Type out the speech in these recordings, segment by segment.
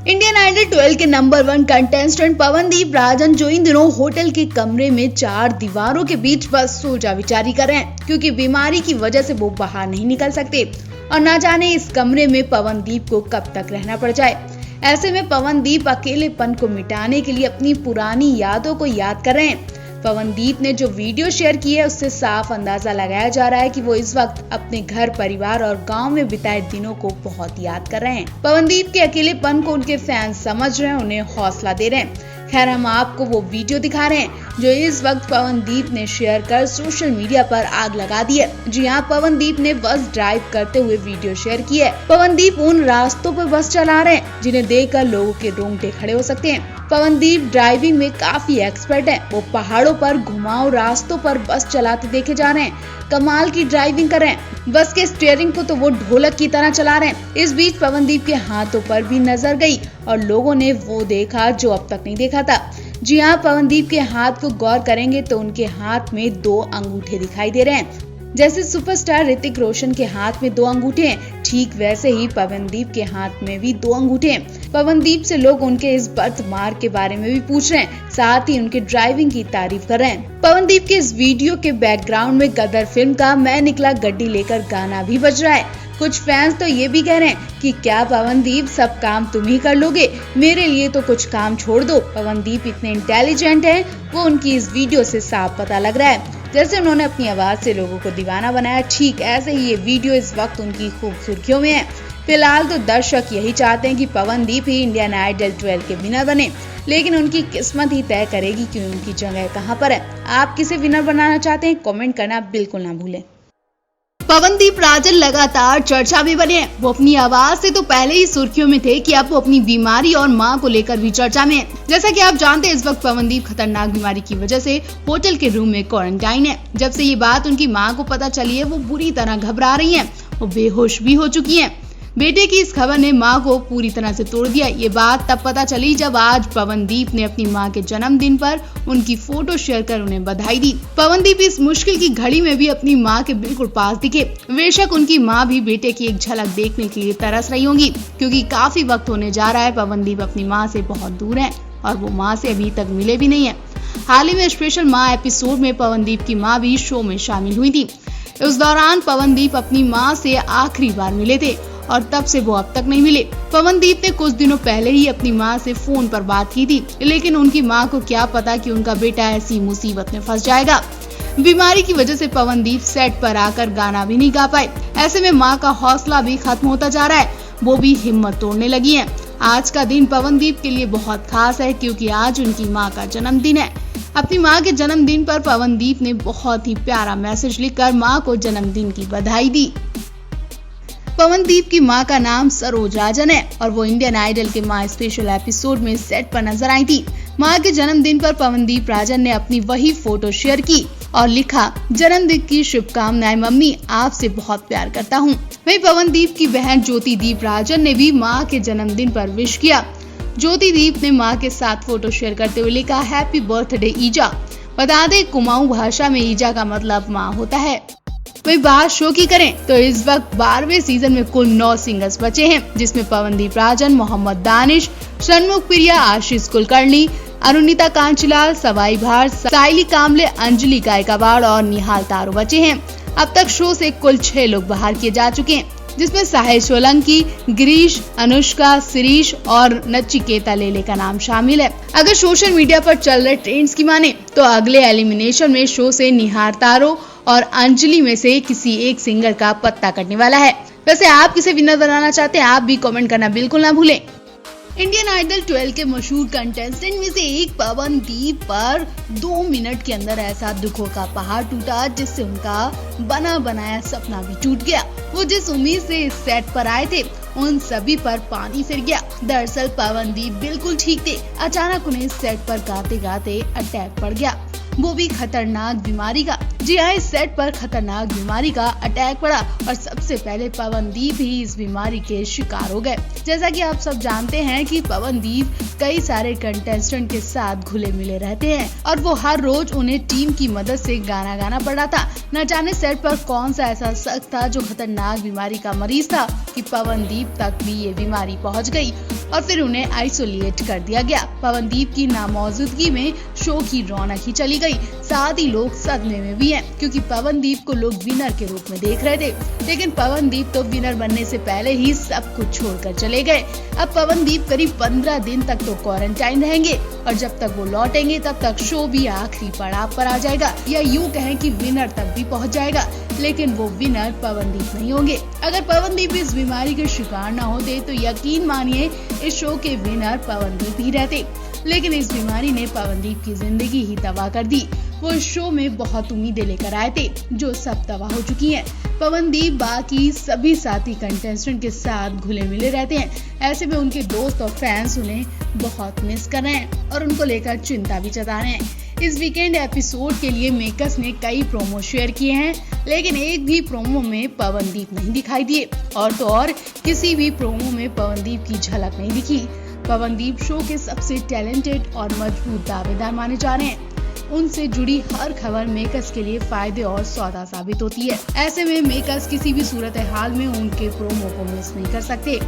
Indian idol 12 के number 1 contestant Pawandeep Rajan जो इन दिनों होटल के कमरे में 4 दीवारों के बीच बस सोचा विचारी कर रहे हैं, क्योंकि बीमारी की वजह से वो बाहर नहीं निकल सकते और ना जाने इस कमरे में पवनदीप को कब तक रहना पड़ जाए। ऐसे में पवनदीप अकेलेपन को मिटाने के लिए अपनी पुरानी यादों को याद कर रहे हैं। पवनदीप ने जो वीडियो शेयर की है उससे साफ अंदाजा लगाया जा रहा है कि वो इस वक्त अपने घर, परिवार और गांव में बिताए दिनों को बहुत याद कर रहे हैं। पवनदीप के अकेलेपन को उनके फैंस समझ रहे हैं, उन्हें हौसला दे रहे हैं। खैर, हम आपको वो वीडियो दिखा रहे हैं जो इस वक्त पवनदीप ने शेयर कर सोशल मीडिया पर आग लगा दी है। जी हाँ, पवनदीप ने बस ड्राइव करते हुए वीडियो शेयर की है। पवनदीप उन रास्तों पर बस चला रहे हैं जिन्हें देखकर लोगों के रोंगटे खड़े हो सकते हैं। पवनदीप ड्राइविंग में काफी एक्सपर्ट हैं। वो पहाड़ों पर घुमाऊ रास्तों पर बस चलाते देखे जा रहे हैं। कमाल की ड्राइविंग कर रहे हैं। बस के स्टीयरिंग को तो वो ढोलक की तरह चला रहे हैं। इस बीच पवनदीप के हाथों पर भी नजर गई और लोगों ने वो देखा जो अब तक नहीं देखा था। जी हाँ, पवनदीप के हाथ को गौर करेंगे तो उनके हाथ में 2 अंगूठे दिखाई दे रहे हैं। जैसे सुपरस्टार ऋतिक रोशन के हाथ में 2 अंगूठे हैं, ठीक वैसे ही पवनदीप के हाथ में भी 2 अंगूठे हैं। पवनदीप से लोग उनके इस बर्थ मार्क के बारे में भी पूछ रहे हैं, साथ ही उनके ड्राइविंग की तारीफ कर रहे हैं। पवनदीप के इस वीडियो के बैकग्राउंड में गदर फिल्म का मैं निकला गड्डी लेकर गाना भी बज रहा है। कुछ फैंस तो ये भी कह रहे हैं कि क्या पवनदीप सब काम तुम ही कर लोगे, मेरे लिए तो कुछ काम छोड़ दो। पवनदीप इतने इंटेलिजेंट हैं, वो उनकी इस वीडियो से साफ पता लग रहा है। जैसे उन्होंने अपनी आवाज से लोगों को दीवाना बनाया, ठीक ऐसे ही ये वीडियो इस वक्त उनकी खूब सुर्खियों में है। फिलहाल तो दर्शक यही चाहते हैं कि पवनदीप ही इंडियन आइडल 12 के विनर बने, लेकिन उनकी किस्मत ही तय करेगी कि उनकी जगह कहां पर है। आप किसे विनर बनाना चाहते हैं, कमेंट करना बिल्कुल ना भूलें। पवनदीप राजन लगातार चर्चा में बने हैं। वो अपनी आवाज से तो पहले ही सुर्खियों में थे कि अब वो अपनी बीमारी और मां को लेकर भी चर्चा में है। जैसा कि आप जानते हैं, इस वक्त पवनदीप खतरनाक बीमारी की वजह से होटल के रूम में क्वारंटाइन है। जब से ये बात उनकी मां को पता चली है, वो बुरी तरह घबरा रही हैं। वो बेहोश भी हो चुकी हैं। बेटे की इस खबर ने मां को पूरी तरह से तोड़ दिया। ये बात तब पता चली जब आज पवनदीप ने अपनी मां के जन्मदिन पर उनकी फोटो शेयर कर उन्हें बधाई दी। पवनदीप इस मुश्किल की घड़ी में भी अपनी मां के बिल्कुल पास दिखे। बेशक उनकी मां भी बेटे की एक झलक देखने के लिए तरस रही होंगी, क्योंकि काफी वक्त होने जा रहा है पवनदीप अपनी मां से बहुत दूर है और वो मां से अभी तक मिले भी नहीं है। हाल ही में स्पेशल मां एपिसोड में पवनदीप की मां भी शो में शामिल हुई थी। उस दौरान पवनदीप अपनी मां से आखिरी बार मिले थे और तब से वो अब तक नहीं मिले। पवनदीप ने कुछ दिनों पहले ही अपनी मां से फोन पर बात की थी, लेकिन उनकी मां को क्या पता कि उनका बेटा ऐसी मुसीबत में फंस जाएगा। बीमारी की वजह से पवनदीप सेट पर आकर गाना भी नहीं गा पाए। ऐसे में मां का हौसला भी खत्म होता जा रहा है, वो भी हिम्मत तोड़ने लगी है। आज का दिन पवनदीप के लिए बहुत खास है, क्योंकि आज उनकी मां का जन्मदिन है। अपनी मां के जन्मदिन पर पवनदीप ने बहुत ही प्यारा मैसेज लिखकर मां को जन्मदिन की बधाई दी। पवनदीप की मां का नाम सरोज राजन है और वो इंडियन आइडल के मां स्पेशल एपिसोड में सेट पर नजर आई थी। मां के जन्मदिन पर पवनदीप राजन ने अपनी वही फोटो शेयर की और लिखा, जन्मदिन की शुभकामनाएं मम्मी, आपसे बहुत प्यार करता हूं। वहीं पवनदीप की बहन ज्योतिदीप राजन ने भी मां के जन्मदिन पर विश किया। ज्योतिदीप ने मां के साथ फोटो शेयर करते हुए लिखा, हैप्पी बर्थडे ईजा। बता दें, कुमाऊं भाषा में ईजा का मतलब मां होता है। वही बात शो की करें तो इस वक्त 12वें सीजन में कुल 9 सिंगर्स बचे हैं, जिसमें पवनदीप राजन, मोहम्मद दानिश, षणमुख प्रिया, आशीष कुलकर्णी, अरुणिता कांचीलाल, सवाई भार, साइली कामले, अंजलि गायकवाड़ और निहाल तारो बचे हैं। अब तक शो से कुल 6 लोग बाहर किए जा चुके हैं, जिसमें साहिल सोलंकी, गिरीश, अनुष्का, शिरीष और नचिकेता लेले का नाम शामिल है। अगर सोशल मीडिया पर चल रहे ट्रेंड्स की माने तो अगले एलिमिनेशन में शो से निहाल तारो और अंजलि में से किसी एक सिंगर का पत्ता कटने वाला है। वैसे आप किसे विनर बनाना चाहते हैं, आप भी कमेंट करना बिल्कुल ना भूलें। इंडियन आइडल 12 के मशहूर कंटेस्टेंट में से एक पवनदीप पर 2 मिनट के अंदर ऐसा दुखों का पहाड़ टूटा, जिससे उनका बना बनाया सपना भी टूट गया। वो जिस उम्मीद से इस सेट पर आए थे, उन सभी पर पानी फिर गया। दरअसल पवनदीप बिल्कुल ठीक थे, अचानक उन्हें सेट पर गाते गाते अटैक पड़ गया, वो भी खतरनाक बीमारी का। जी हाँ, इस सेट पर खतरनाक बीमारी का अटैक पड़ा और सबसे पहले पवनदीप ही इस बीमारी के शिकार हो गए। जैसा कि आप सब जानते हैं कि पवनदीप कई सारे कंटेस्टेंट के साथ घुले मिले रहते हैं और वो हर रोज उन्हें टीम की मदद से गाना गाना पड़ रहा था। न जाने सेट पर कौन सा ऐसा शख्स था जो खतरनाक बीमारी का मरीज था कि पवनदीप तक भी ये बीमारी पहुंच गई और फिर उन्हें आइसोलेट कर दिया गया। पवनदीप की नामौजूदगी में शो की रौनक ही चली गई। साथ ही लोग सदमे में भी हैं, क्योंकि पवनदीप को लोग विनर के रूप में देख रहे थे, लेकिन पवनदीप तो विनर बनने से पहले ही सब कुछ छोड़कर चले गए। अब पवनदीप करीब 15 दिन तक तो क्वारंटाइन रहेंगे और जब तक वो लौटेंगे तब तक शो भी आखिरी पड़ाव पर आ जाएगा, या यूं कहें कि विनर तक भी पहुंच जाएगा, लेकिन वो विनर पवनदीप नहीं होंगे। अगर पवनदीप इस बीमारी के शिकार न होते तो यकीन मानिए इस शो के विनर पवनदीप ही रहते, लेकिन इस बीमारी ने पवनदीप की जिंदगी ही तबाह कर दी। वो इस शो में बहुत उम्मीदें लेकर आए थे, जो सब तबाह हो चुकी हैं। पवनदीप बाकी सभी साथी कंटेस्टेंट के साथ घुले मिले रहते हैं, ऐसे में उनके दोस्त और फैंस उन्हें बहुत मिस कर रहे हैं और उनको लेकर चिंता भी जता रहे हैं। इस वीकेंड एपिसोड के लिए मेकर्स ने कई प्रोमो शेयर किए हैं, लेकिन एक भी प्रोमो में पवनदीप नहीं दिखाई दिए, और तो और किसी भी प्रोमो में पवनदीप की झलक नहीं दिखी। पवनदीप शो के सबसे टैलेंटेड और मजबूत दावेदार माने जा रहे हैं। उनसे जुड़ी हर खबर मेकर्स के लिए फायदे और सौदा साबित होती है। ऐसे में मेकर्स किसी भी सूरत हाल में उनके प्रोमो को मिस नहीं कर सकते।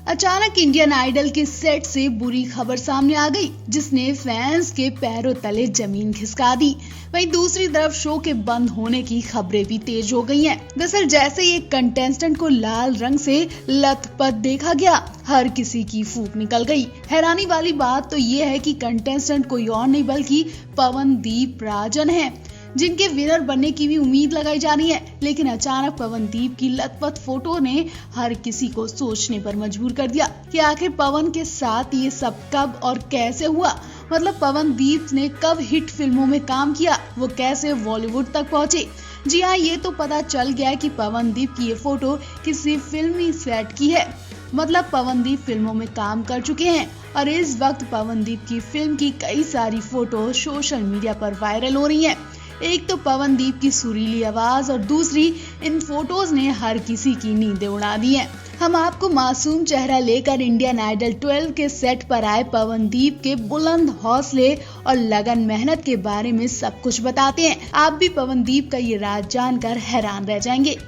अचानक इंडियन आइडल के सेट से बुरी खबर सामने आ गई, जिसने फैंस के पैरों तले जमीन खिसका दी। वहीं दूसरी तरफ शो के बंद होने की खबरें भी तेज हो गई हैं। दरअसल जैसे ही एक कंटेस्टेंट को लाल रंग से लथपथ देखा गया, हर किसी की फूंक निकल गई। हैरानी वाली बात तो ये है कि कंटेस्टेंट कोई और नहीं बल्कि पवनदीप राजन है, जिनके विनर बनने की भी उम्मीद लगाई जा रही है। लेकिन अचानक पवनदीप की लथपथ फोटो ने हर किसी को सोचने पर मजबूर कर दिया कि आखिर पवन के साथ ये सब कब और कैसे हुआ। मतलब पवनदीप ने कब हिट फिल्मों में काम किया, वो कैसे बॉलीवुड तक पहुंचे। जी हाँ, ये तो पता चल गया कि पवनदीप की ये फोटो किसी फिल्मी सेट की है। मतलब पवनदीप फिल्मों में काम कर चुके हैं और इस वक्त पवनदीप की फिल्म की कई सारी फोटो सोशल मीडिया पर वायरल हो रही हैं। एक तो पवनदीप की सुरीली आवाज और दूसरी इन फोटोज ने हर किसी की नींदें उड़ा दी हैं। हम आपको मासूम चेहरा लेकर इंडियन आइडल 12 के सेट पर आए पवनदीप के बुलंद हौसले और लगन मेहनत के बारे में सब कुछ बताते हैं। आप भी पवनदीप का ये राज जानकर हैरान रह जाएंगे।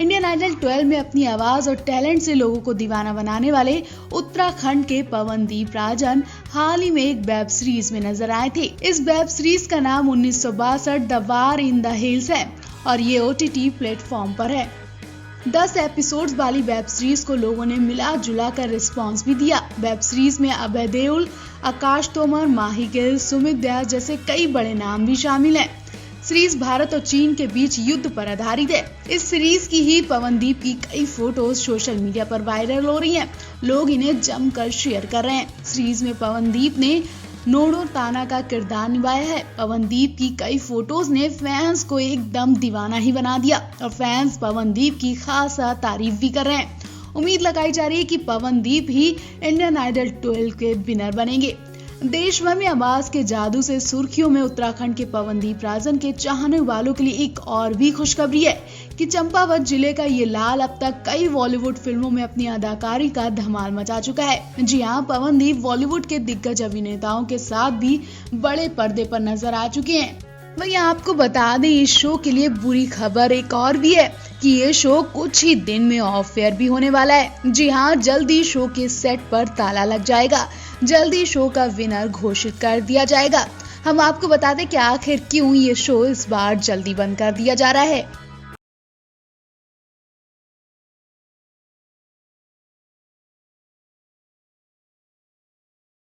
इंडियन आइडल 12 में अपनी आवाज और टैलेंट से लोगों को दीवाना बनाने वाले उत्तराखंड के पवनदीप राजन हाल ही में एक वेब सीरीज में नजर आए थे। इस वेब सीरीज का नाम 1962 the war in the hills है और ये OTT प्लेटफॉर्म पर है। 10 एपिसोड्स वाली वेब सीरीज को लोगों ने मिला जुला कर रिस्पॉन्स भी दिया। वेब सीरीज में अभय देओल, आकाश तोमर, माही गिल, सुमित व्यास जैसे कई बड़े नाम भी शामिल हैं। सीरीज भारत और चीन के बीच युद्ध पर आधारित है। इस सीरीज की ही पवनदीप की कई फोटोज सोशल मीडिया पर वायरल हो रही हैं। लोग इन्हें जमकर शेयर कर रहे हैं। सीरीज में पवनदीप ने नोडो ताना का किरदार निभाया है। पवनदीप की कई फोटोज ने फैंस को एकदम दीवाना ही बना दिया और फैंस पवनदीप की खासा तारीफ भी कर रहे हैं। उम्मीद लगाई जा रही है कि पवनदीप ही इंडियन आइडल 12 के विनर बनेंगे। देश भर में आवाज के जादू से सुर्खियों में उत्तराखंड के पवनदीप राजन के चाहने वालों के लिए एक और भी खुशखबरी है कि चंपावत जिले का ये लाल अब तक कई बॉलीवुड फिल्मों में अपनी अदाकारी का धमाल मचा चुका है। जी हाँ, पवनदीप बॉलीवुड के दिग्गज अभिनेताओं के साथ भी बड़े पर्दे पर नजर आ चुके हैं। वहीं आपको बता दें, इस शो के लिए बुरी खबर एक और भी है कि ये शो कुछ ही दिन में ऑफ एयर भी होने वाला है। जी हाँ, जल्दी शो के सेट पर ताला लग जाएगा। जल्दी शो का विनर घोषित कर दिया जाएगा। हम आपको बता दें कि आखिर क्यों ये शो इस बार जल्दी बंद कर दिया जा रहा है।